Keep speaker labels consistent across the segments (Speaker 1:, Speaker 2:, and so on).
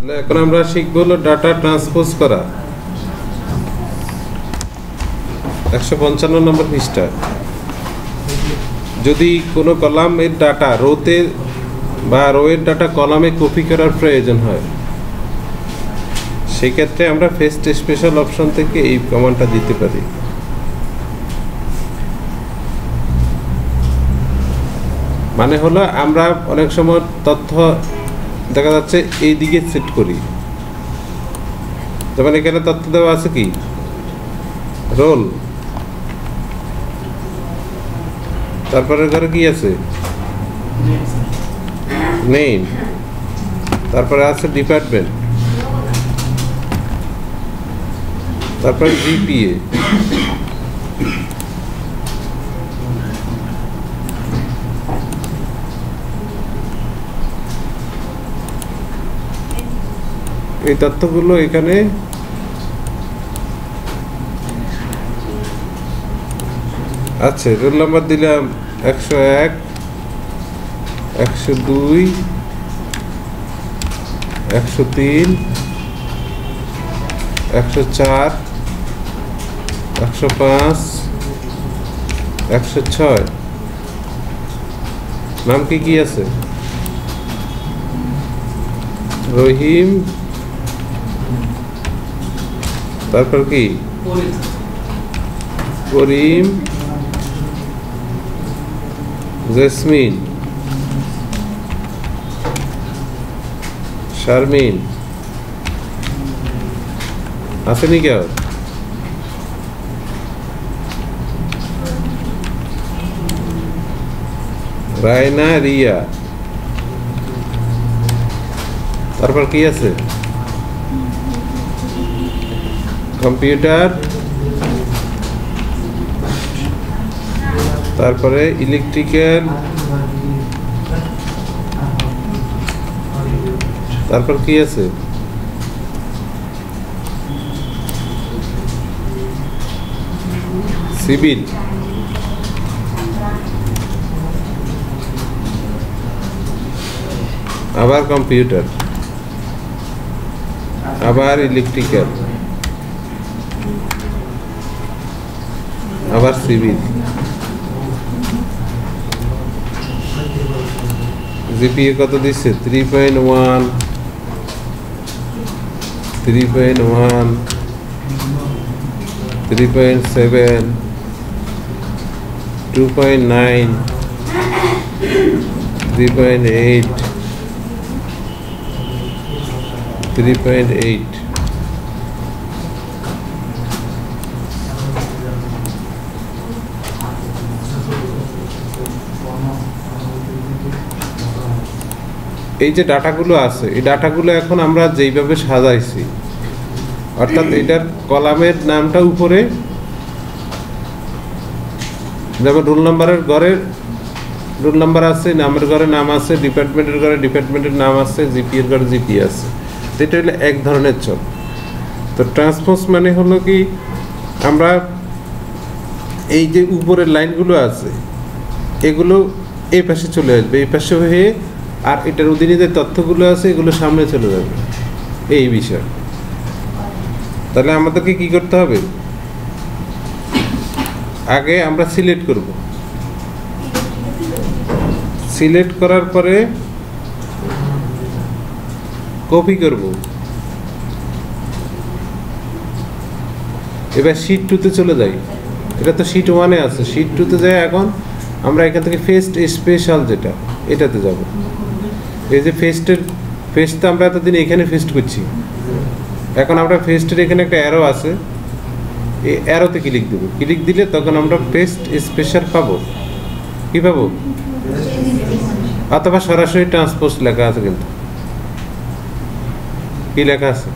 Speaker 1: তাহলে এখন আমরা শিখব হলো ডাটা ট্রান্সপোজ করা 155 নম্বর পৃষ্ঠা। যদি কোনো কলামের ডাটা রোতে বা রোয়ের ডাটা কলামে কপি করার প্রয়োজন হয়, সেক্ষেত্রে আমরা ফেস্ট স্পেশাল অপশন থেকে এই কমান্ডটা দিতে পারি। মানে হলো আমরা অনেক সময় তথ্য দেখা যাচ্ছে এই দিকে সেট করি, যেমন এখানে তথ্য দেওয়া আছে কি রোল, তারপরে ঘরে কি আছে নেম, তারপরে আছে ডিপার্টমেন্ট, তারপরে জিপিএ, এই তথ্যগুলো এখানে আছে। রোল নাম্বার দিলাম 101, 102, 103, 104, 105, 106। নাম কি কি আছে? রহিম, তারপর কি করিম, জেসমিন, শারমিন, আসেনি কেউ? রায়না, রিয়া, তারপর কি আছে? কম্পিউটার, তারপরে ইলেকট্রিক্যাল, তারপর কি আছে? সিভিল, আবার কম্পিউটার, আবার ইলেকট্রিক্যাল, আবার সিভিল। জিপিএ কত দিচ্ছে? 3.1, 3.1, 3.7, 2.9, 3.8, 3.8। এই যে ডাটাগুলো আছে, এই ডাটাগুলো এখন আমরা যেইভাবে সাজাইছি, অর্থাৎ এটার কলামের নামটা উপরে, যেমন রোল নাম্বারের ঘরে রোল নাম্বার আছে, নামের ঘরে নাম আছে, ডিপার্টমেন্টের ঘরে ডিপার্টমেন্টের নাম আছে, জিপিএর ঘরে জিপিএ আছে। এটা হলো এক ধরনের ছক। তো ট্রান্সপোজ মানে হলো কি, আমরা এই যে উপরের লাইনগুলো আছে এগুলো এই পাশে চলে আসবে, এই পাশে হয়ে, আর এটার অধীনে যে তথ্যগুলো আছে এগুলো সামনে চলে যাবে, এই বিষয়। তাহলে আমাদেরকে কি করতে হবে? আগে আমরা সিলেক্ট করব, সিলেক্ট করার পরে কপি করব। এবার শীট 2-তে চলে যাই। এটা তো শীট 1-এ আছে, শীট 2-তে যাই। এখন আমরা এখান থেকে ফেস্ট স্পেশাল যেটা, এটাতে যাব। এই যে ফেস্টটা আমরা এতদিন এখানে ফেস্ট করছি, এখন আমরা ফেস্টের এখানে একটা অ্যারো আছে, এই অ্যারোতে ক্লিক দেব। ক্লিক দিলে তখন আমরা ফেস্ট স্পেশাল পাবো। কি পাবো? অথবা সরাসরি ট্রান্সপোজ লেখা আছে, কিন্তু কি লেখা আছে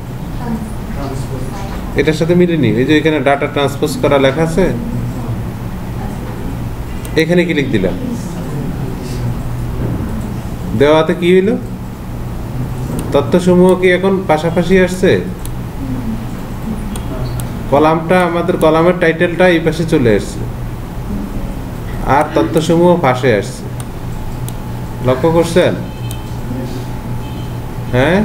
Speaker 1: এটার সাথে মিলেনি। এই যে এখানে ডাটা ট্রান্সপোজ করা লেখা আছে, এখানে ক্লিক দিলাম, দেওয়াতে কি হইল? তথ্যসমূহ কি এখন পাশাপাশি আসছে? কলামটা, আমাদের কলামের টাইটেলটা এই পাশে চলে আসছে, আর তথ্যসমূহ পাশে আসছে। লক্ষ্য করছেন? হ্যাঁ,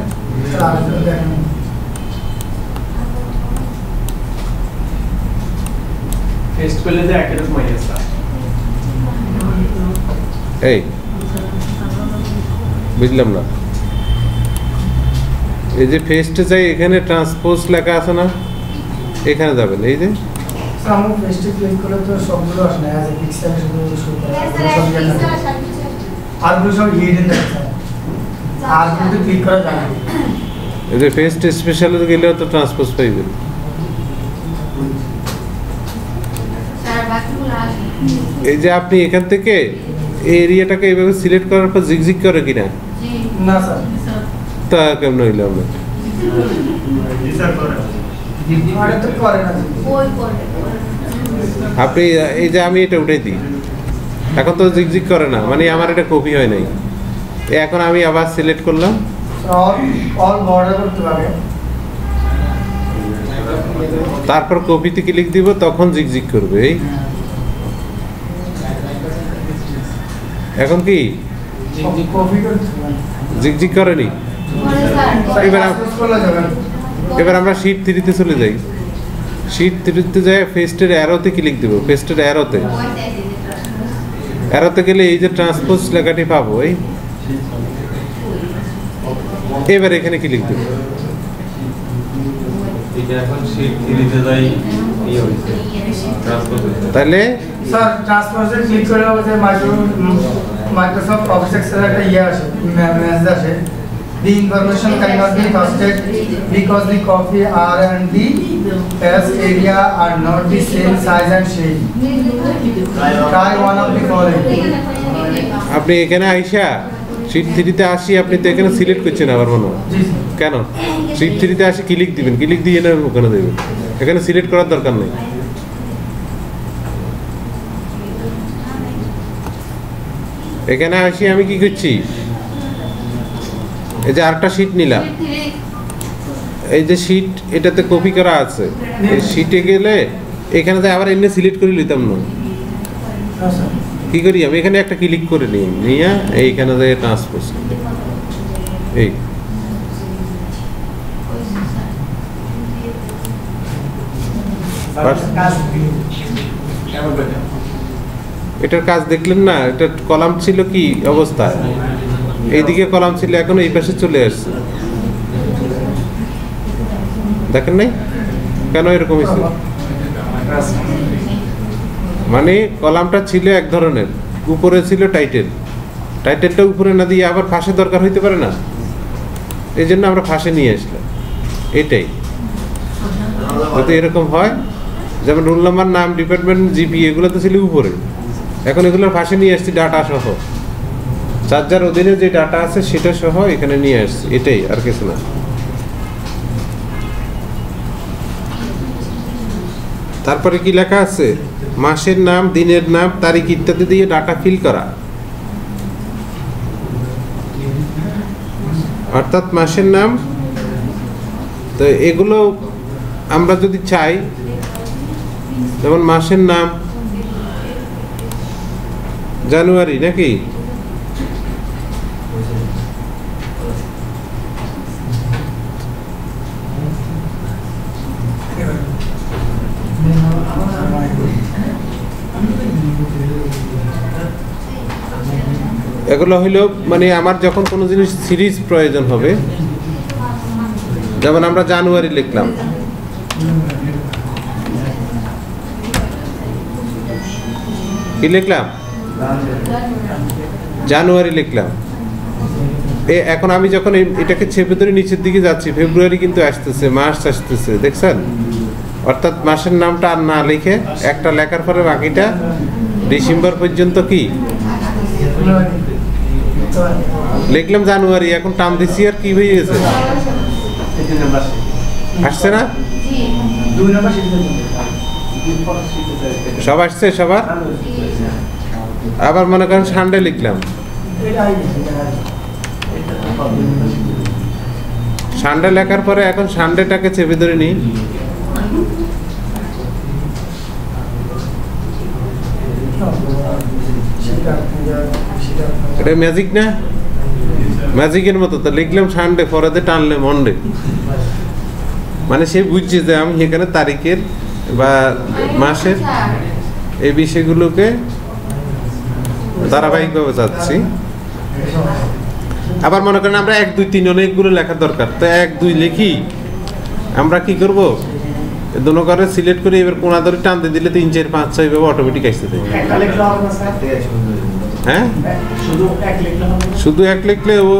Speaker 2: ফেস্ট করলে যে একের মাইনাস
Speaker 1: এই বুঝলাম না এই যে ফেস্টে যাই এখানে ট্রান্সপোজ লেখা আছে না এখানে যাবেন এই যে
Speaker 3: সামু ফেস্টে ক্লিক করলে তো সবগুলো আসে না অ্যাজ এ পিক্সেল শুধু শো করে আর গুলো সব হিডেন থাকে আর কিন্তু ক্লিক করা যায় না
Speaker 1: এই যে ফেস্ট স্পেশালে গেলেও তো ট্রান্সপোজ পাইবেন এই যে আপনি এখান থেকে এই এরিয়াটাকে এইভাবে সিলেক্ট করার পর জিগজিগ করে কিনা
Speaker 3: না স্যার
Speaker 1: তা কেমন হইলো আমরা আপনি এই যে আমি এটা উঠাই দিই এখন তো জিগজিগ করে না মানে আমার এটা কপি হয় নাই এখন আমি আবার সিলেক্ট করলাম
Speaker 3: অল বর্ডার করতে পারবে
Speaker 1: তারপর কপিতে ক্লিক দিব তখন জিগজিগ করবে এই এখন কি
Speaker 3: কপি করতে
Speaker 1: জিগজিগ করেনি এবার আমরা শীট 3 তে চলে যাই শীট 3 তে যাই ফেস্টের অ্যারোতে ক্লিক দিব ফেস্টের অ্যারোতে গেলে এই যে ট্রান্সপোজ লেখাটি পাবো এই এবার এখানে ক্লিক দিব
Speaker 4: এটা এখন শীট 3 তে যাই এই হইছে ট্রান্সপোজ
Speaker 1: তাহলে
Speaker 3: স্যার ট্রান্সপোজে ক্লিক করলে হবে মাইক্রোসফট অফিস এক্সেল একটা আসে মেসেজ আসে The information cannot be trusted because the copy R&D as area are not the same size and shape. Try one of the following.
Speaker 1: আপনি এখানে আইসা শীট 3 তে আসি আপনি তো এখানে সিলেক্ট করছেন আবার মনে হয় কেন শীট 3 তে আসি ক্লিক দিবেন ক্লিক দিয়ে না ওখানে দেবেন এখানে সিলেক্ট করার দরকার নেই এখানে আসি আমি কি করছি এই যে আরেকটা শীট নিলাম এই যে শীট এটাতে কপি করা আছে এই শীটে গেলে এখানে যে আবার এমনি সিলেক্ট করে নিতাম না কি করি আমি এখানে একটা ক্লিক করে নিই নিয়ে এইখানে যে ট্রান্সপোজ এই এটার কাজ দেখলেন না এটা কলাম ছিল কি অবস্থা এইদিকে কলাম ছিল এখন এই পাশে চলে আসছে দেখেন নাই কেন এরকম হয়েছে মানে কলামটা ছিল এক ধরনের উপরে ছিল টাইটেলটা উপরে না দিয়ে আবার ফাঁসে দরকার হইতে পারে না এই জন্য আমরা ফাঁসে নিয়ে আসলাম এটাই যদি এরকম হয় যেমন রোল নাম্বার নাম ডিপার্টমেন্ট জিপি এগুলো তো ছিল উপরে এখন এগুলোর ফাঁসে নিয়ে আসছি ডাটা সহ চার্জার অধীনে যে ডাটা আছে সেটা সহ এখানে নিয়ে আসছি এটাই আর কিছু না তারপরে কি লেখা আছে মাসের নাম দিনের নাম তারিখ ইত্যাদি দিয়ে ডাটা ফিল করা অর্থাৎ মাসের নাম তো এগুলো আমরা যদি চাই যেমন মাসের নাম জানুয়ারি নাকি এগুলো হইলো মানে আমার যখন কোনো জিনিস সিরিজ প্রয়োজন হবে যেমন আমরা জানুয়ারি লিখলাম কি লিখলাম জানুয়ারি লিখলাম এখন আমি যখন এটাকে চেপে ধরে নিচের দিকে যাচ্ছি ফেব্রুয়ারি কিন্তু আসতেছে মার্চ আসতেছে দেখছেন অর্থাৎ মাসের নামটা আর না লিখে একটা লেখার পরে বাকিটা ডিসেম্বর পর্যন্ত কি লিখলাম জানুয়ারি এখন টান দিচ্ছি আর কি হয়ে গেছে আসছে না সব আসছে সবার আবার মনে করেন সানডে লিখলাম সানডে লেখার পরে এখন সানডেটাকে চেপে ধরে নিই এটা ম্যাজিক না ম্যাজিকের মতো তো লিখলাম সানডে পরেতে টানলে মন্ডে, মানে সে বুঝছে যে আমি এখানে তারিখের বা মাসের এই বিষয়গুলোকে ধারাবাহিকভাবে যাচ্ছি। আবার মনে করেন আমরা 1 2 3 অনেকগুলো লেখার দরকার, তো 1 2 লিখি, আমরা কি করব দুটো করে সিলেক্ট করে এবার কোনা ধরে টানতে দিলে 3 4 5 6 এভাবে অটোমেটিক আসতে থাকে।
Speaker 2: একটা লিখলে হবে না স্যার?
Speaker 1: হ্যাঁ,
Speaker 2: শুধু এক লিখলে হবে না?
Speaker 1: শুধু 1 লিখলে ও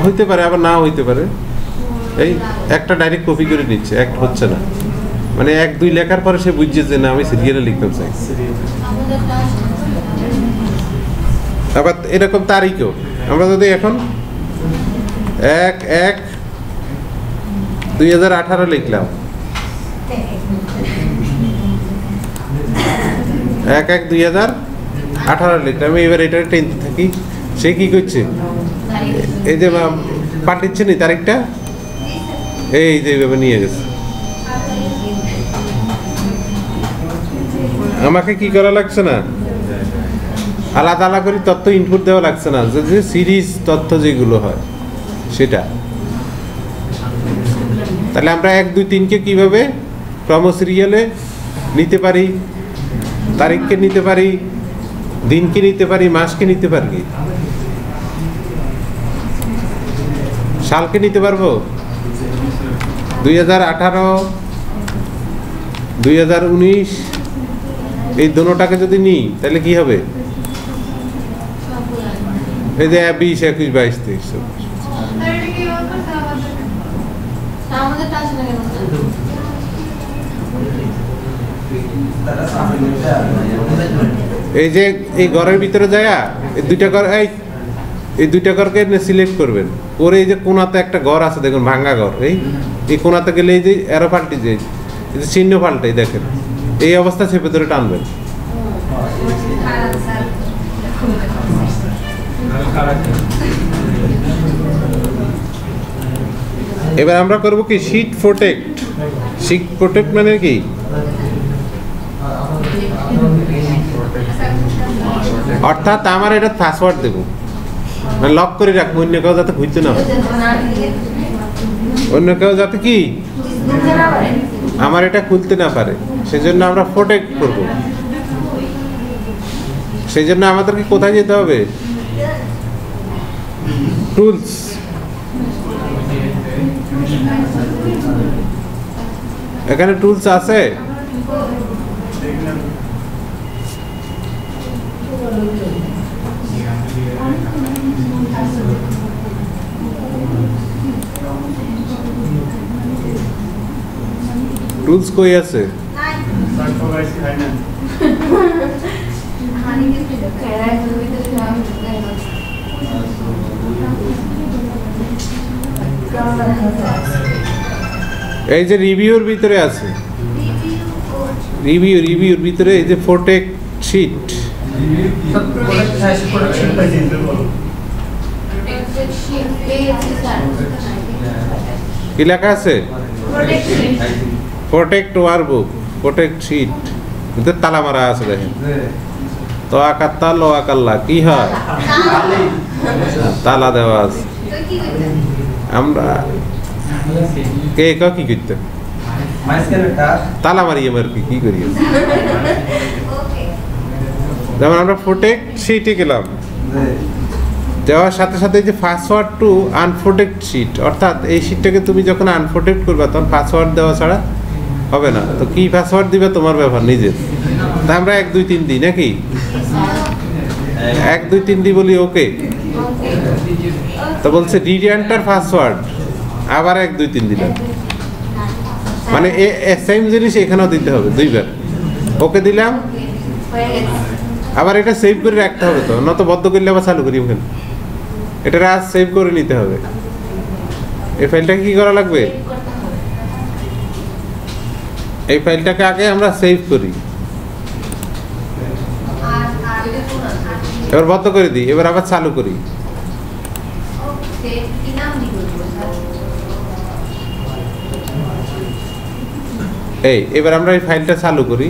Speaker 1: হইতে পারে, আবার না হইতে পারে। এই একটা ডাইরেক্ট কপি করে নিচ্ছে, এক হচ্ছে না, মানে 1 2 লেখার পরে সে বুঝছে যে না আমি সিরিয়ালে লিখতে চাই। আবার এরকম তারিখও আমরা যদি এখন 1 1 2018 লিখলাম, 1 1 2018 লিখলাম, এবার এটা টেনতে থাকি। সে কি করছে, এই যে পাঠিয়েছে নি তারিখটা, এই যে এইভাবে নিয়ে গেছে। আমাকে কি করা লাগছে না, আলাদা আলাদা করে তথ্য ইনপুট দেওয়া লাগছে না, যে সিরিজ তথ্য যেগুলো হয় সেটা। তাহলে আমরা 1 2 3 কে কিভাবে ক্রম সিরিয়ালে নিতে পারি, তারিখকে নিতে পারি, দিনকে নিতে পারি, মাসকে নিতে পারি, সালকে নিতে পারবো। 2018 2019 এই দুটোটাকে যদি নিই তাহলে কি হবে, এই যে 20 21 22 23। এই যে এই ঘরের ভিতরে যায় এই দুইটা ঘর, এই দুইটা ঘরকে সিলেক্ট করবেন করে এই যে কোনাতে একটা ঘর আছে দেখুন, ভাঙ্গা ঘর, এই কোনাতে গেলে এই যে এরো পাল্টি, যে এই যে চিহ্ন পাল্টে দেখেন, এই অবস্থা চেপে ধরে টানবেন। এবার আমরা করব কি শীট প্রোটেক্ট। শীট প্রোটেক্ট মানে কি, অর্থাৎ আমার এটা পাসওয়ার্ড দেব, মানে লক করে রাখবো, অন্য কেউ যাতে খুঁজতে না হয়, অন্য কেউ যাতে কি আমার এটা খুলতে না পারে, সেজন্য আমরা প্রোটেক্ট করব। সেই জন্য আমাদেরকে কোথায় যেতে হবে, টুলস, এখানে টুলস আছে, টুলস কই আছে, এই যে রিভিউর ভিতরে আছে, রিভিউর ভিতরে এই যে প্রোটেক্ট শীট, কি লেখা আছে, প্রোটেক্ট ওয়ার্কবুক, প্রোটেক্ট শীট, তালা মারা আছে দেখেন, তো আকাত্তা লো আকাল্লা কি হয়, তালা দেওয়া আছে। আমরা কে কি করতে তালা মারি আমার কি করি, যেমন আমরা প্রোটেক্ট শীটে গেলাম, যাওয়ার সাথে সাথে যে পাসওয়ার্ড টু আনপ্রোটেক্ট শীট, অর্থাৎ এই শীটটাকে তুমি যখন আনপ্রোটেক্ট করবে তখন পাসওয়ার্ড দেওয়া ছাড়া হবে না। তো কি পাসওয়ার্ড দিবে তোমার ব্যাপার নিজের, তা আমরা 1 2 3 দিই নাকি, 1 2 3 দিই বলি ওকে, তো বলছে রি এন্টার পাসওয়ার্ড, আবার 1 2 3 দিলাম, মানে সেম জিনিস এখানেও দিতে হবে দুইবার, ওকে দিলাম, আবার এটা সেভ করে রাখতে হবে, তো নত বদ্ধ করলে আবার চালু করি ওখানে, এটা আজ সেভ করে নিতে হবে। এই ফাইলটাকে কি করা লাগবে, এই ফাইলটাকে আগে আমরা সেভ করি, এবার বন্ধ করে দিই, এবার আবার চালু করি। এবার আমরা এই ফাইলটা চালু করি,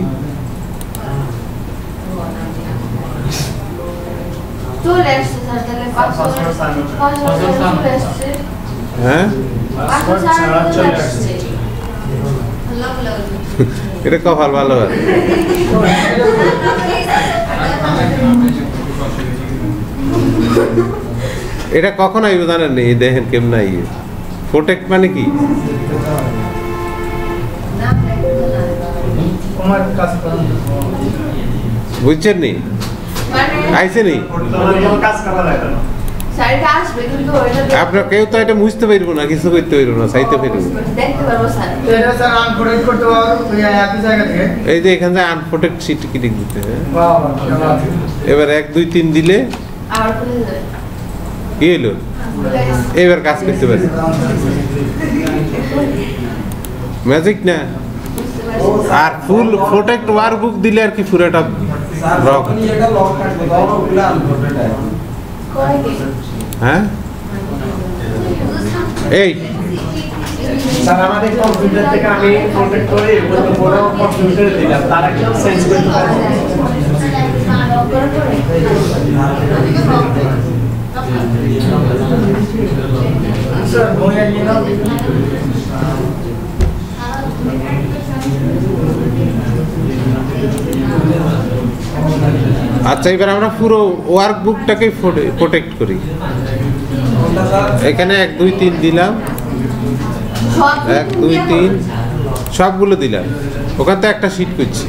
Speaker 1: হ্যাঁ এটা কপাল ভালো হয় এটা কখন আইব জানেন নি দেখেন কেমন আই প্রোটেক্ট মানে কি বুঝছেন নি আইছে নি আপনার কেউ তো এটা বুঝতে পারবো না কিছু করতে পারবো না চাইতে পারবো এই যে এখানে আনপ্রোটেক্ট সিট কি লিখ দিতে এবার 1 2 3 দিলে কি হলো এবার কাজ করতে পারে ম্যাজিক না আর ফুল প্রোটেক্ট ওয়ার্কবুক দিলে আর কি পুরোটা লক হ্যাঁ এই
Speaker 2: স্যার আমাদের কম্পিউটার থেকে আমি প্রোটেক্ট করে বড় কম্পিউটারে দিলাম তারা কেউ সেন্স করতে পারে স্যার বইয়া নিয়ে নাও
Speaker 1: আচ্ছা এবার আমরা পুরো ওয়ার্কবুকটাকে প্রোটেক্ট করি এখানে 1 2 3 দিলাম 1 2 3 সবগুলো দিলাম ওখান থেকে একটা শীট করছি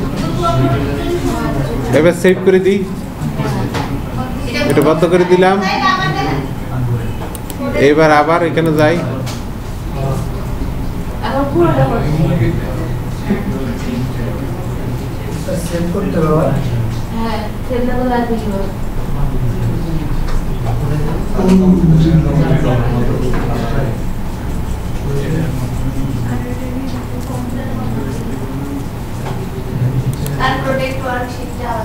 Speaker 1: এবার সেভ করে দিই এটা বন্ধ করে দিলাম এবার আবার এখানে যাই
Speaker 3: সেভ করতে হবে
Speaker 5: হ্যাঁ সেভ না করলে আর কিছু হবে আর প্রোটেক্ট ওয়ার্কশিট যাওয়া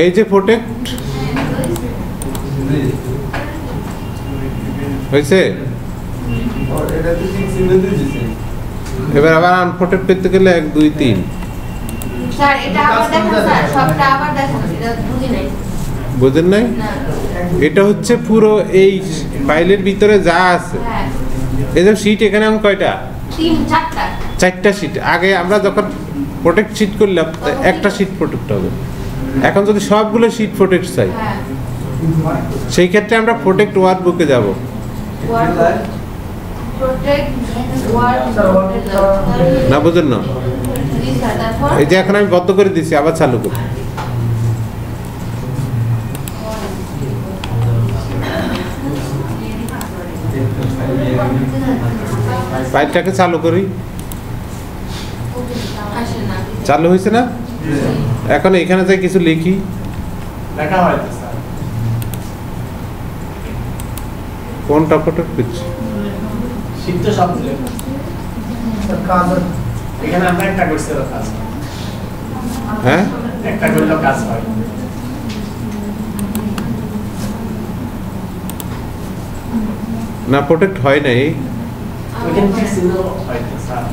Speaker 1: এই যে প্রোটেক্ট হয়েছে এবার আবার আনপ্রোটেক্ট করতে গেলে 1 2 3
Speaker 5: স্যার এটা আবার দেখেন স্যার সবটা আবার দেখেন এটা বুঝি নাই
Speaker 1: বুঝেন নাই
Speaker 5: না
Speaker 1: এটা হচ্ছে পুরো এই ফাইলের ভিতরে যা আছে
Speaker 5: হ্যাঁ
Speaker 1: এই যে শীট এখানে আমি কয়টা
Speaker 5: 4টা
Speaker 1: শীট আগে আমরা যখন প্রোটেক্ট শীট করলাম একটা শীট প্রোটেক্ট হবে এখন যদি সবগুলো শীট প্রোটেক্ট চাই
Speaker 5: হ্যাঁ
Speaker 1: সেই ক্ষেত্রে আমরা প্রোটেক্ট ওয়ার্কবুকে যাব
Speaker 5: প্রোটেক্ট ওয়ার্ক
Speaker 1: না বুঝেন না
Speaker 5: জি স্যার তারপর
Speaker 1: এই যে এখন আমি বন্ধ করে দিছি আবার চালু করি ফাইলটাকে চালু করি
Speaker 5: আসে না
Speaker 1: চালু হয়েছে না এখন এখানে যাই কিছু লিখি
Speaker 2: লেখা হয় তো স্যার
Speaker 1: কোনটা প্রোটেক্ট করছি
Speaker 2: শিখতে সব লেখা
Speaker 3: কাজ
Speaker 2: এখানে আমরা একটা করছি কাজ
Speaker 1: হ্যাঁ
Speaker 2: একটা করলেও কাজ হয়
Speaker 1: না প্রোটেক্ট হয় নাই
Speaker 2: ওইখানে কি ছিল হয়তো স্যার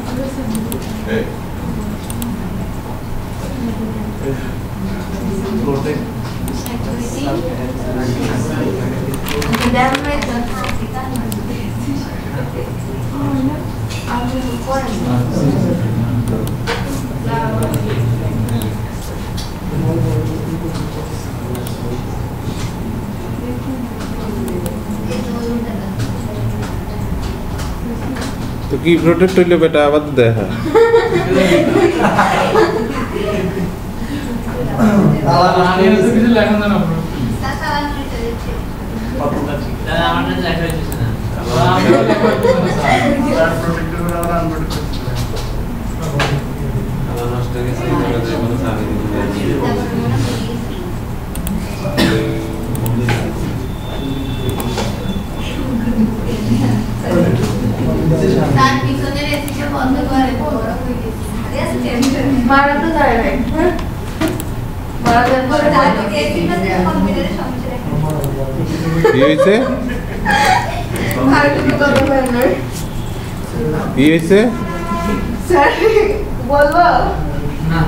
Speaker 2: প্রোটেক্ট
Speaker 1: তো কি প্রোটেক্ট হইলো বেটা আবার তো দেখা
Speaker 2: কতটা ঠিক
Speaker 4: আমাদের লেখা হয়েছে না
Speaker 2: স্যার প্রোটেক্ট করে আমরা আনপ্রোটেক্ট
Speaker 4: আমার নষ্ট হয়ে গেছে আমাদের কোনো চাবি
Speaker 5: তার পিছনের এসিটা বন্ধ করে বড় হয়ে গেছে মারা তো যায় নাই মারা যাওয়ার পরে তাকে এসিটাতে কম্পিউটারে সমস্যা
Speaker 1: কি হয়েছে
Speaker 5: আর কিছু কথা বলেন না
Speaker 1: কি হয়েছে
Speaker 5: স্যার বলবো
Speaker 3: না